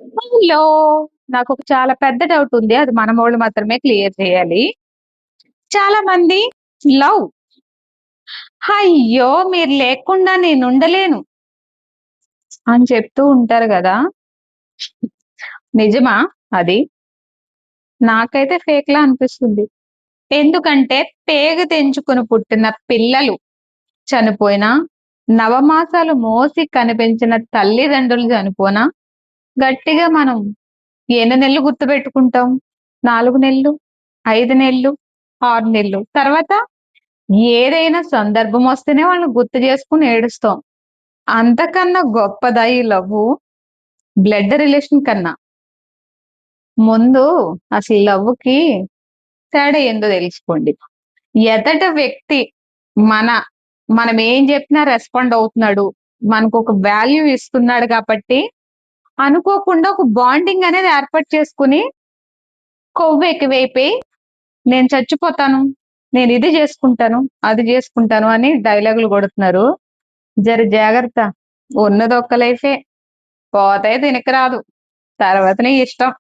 Hello! నాకొక చాలా పెద్ద డౌట్ ఉంది. అది మనమోళ్ళు మాత్రమే క్లియర్ చేయాలి. చాలా మంది లవ్ అయ్యో! మీరు లేకుండా నేనుండలేను అని చెప్తూ ఉంటారు గదా! నిజమా అది? నాకైతే ఫేక్‌లా అనిపిస్తుంది. ఎందుకంటే పేగు తెంచుకొని పుట్టిన పిల్లలు చనిపోయినా, నవమాసాలు మోసి కనిపెంచిన తల్లిదండ్రులు చనిపోనా, గట్టిగా మనం ఎన్ని నెలలు గుర్తుపెట్టుకుంటాం? 4 నెలలు, 5 నెలలు, 6 నెలలు. తర్వాత ఏదైనా సందర్భం వస్తేనే వాళ్ళని గుర్తు చేసుకొని ఏడుస్తాం. అంతకన్నా గొప్పదా ఈ లవ్వు? బ్లడ్ రిలేషన్ కన్నా. ముందు అసలు లవ్వుకి తేడా ఏందో తెలుసుకోండి. ఎదట వ్యక్తి మన మనం ఏం చెప్పినా రెస్పాండ్ అవుతున్నాడు. మనకొక వాల్యూ ఇస్తున్నాడు కాబట్టి, అనుకోకుండా ఒక బాండింగ్ అనేది ఏర్పాటు చేసుకొని, కొవ్వు ఎక్కువైపోయి నేను చచ్చిపోతాను. నేను ఇది జేసుకుంటాను, అది జేసుకుంటాను అని డైలాగులు గొడుతున్నారు. జర జాగ్రత్త. ఉన్నదొక్క లైఫే. పోతే తినక రాదు. తర్వాత నీ ఇష్టం.